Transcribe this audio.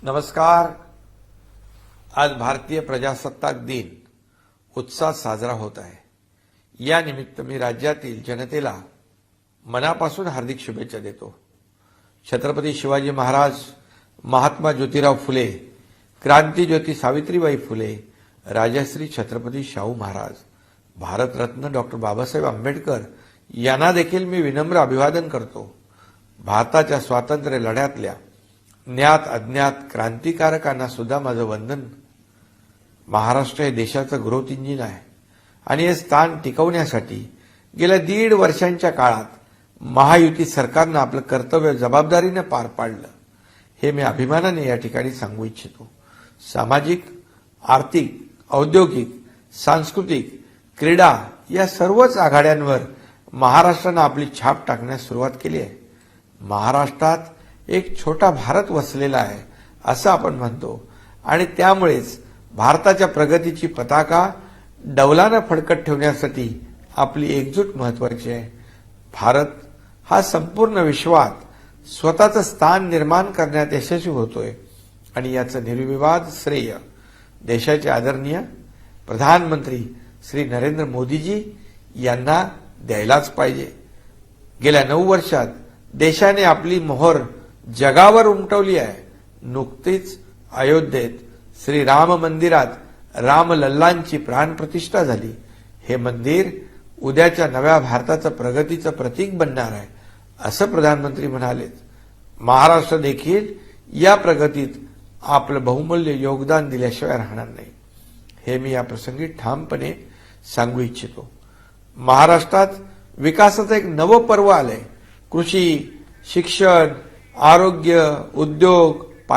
नमस्कार। आज भारतीय प्रजासत्ताक दिन उत्साहात साजरा होत आहे। या निमित्त मी राज्यातील जनतेला मनापासून हार्दिक शुभेच्छा देतो। छत्रपती शिवाजी महाराज, महात्मा ज्योतिराव फुले, क्रांतिज्योती सावित्रीबाई फुले, राजश्री छत्रपती शाहू महाराज, भारतरत्न डॉक्टर बाबासाहेब आंबेडकर यांना देखील मी विनम्र अभिवादन करतो। भारताच्या स्वातंत्र्य लढ्यातल्या ज्ञात अज्ञात क्रांतिकारकांना सुद्धा माझं वंदन। महाराष्ट्र हे देशाचं ग्रोथ इंजिन आहे आणि हे स्थान टिकवण्यासाठी गेल्या 1.5 वर्षांच्या काळात महायुती सरकारनं आपलं कर्तव्य जबाबदारीने पार पाडलं, हे मी अभिमानाने या ठिकाणी सांगू इच्छितो। सामाजिक, आर्थिक, औद्योगिक, सांस्कृतिक, क्रीडा या सर्वच आघाड्यांवर महाराष्ट्रानं आपली छाप टाकण्यास सुरुवात केली आहे। महाराष्ट्रात एक छोटा भारत वसलेला आहे असं आपण म्हणतो आणि त्यामुळेच भारताच्या प्रगतीची पताका डौलानं फडकत ठेवण्यासाठी आपली एकजूट महत्वाची आहे। भारत हा संपूर्ण विश्वात स्वतःचं स्थान निर्माण करण्यात यशस्वी होतोय आणि याचं निर्विवाद श्रेय देशाचे आदरणीय प्रधानमंत्री श्री नरेंद्र मोदीजी यांना द्यायलाच पाहिजे। गेल्या 9 वर्षात देशाने आपली मोहर जगावर उमटवली आहे। नुकतीच अयोध्येत श्री राम मंदिरात रामलल्लांची प्राणप्रतिष्ठा झाली। हे मंदिर उद्याच्या नव्या भारताचं प्रगतीचं प्रतीक बनणार आहे असं प्रधानमंत्री म्हणाले। महाराष्ट्र देखील या प्रगतीत आपलं बहुमूल्य योगदान दिल्याशिवाय राहणार नाही, हे मी या प्रसंगी ठामपणे सांगू इच्छितो। महाराष्ट्रात विकासाचं एक नवं पर्व आलंय। कृषी, शिक्षण, आरोग्य, उद्योग,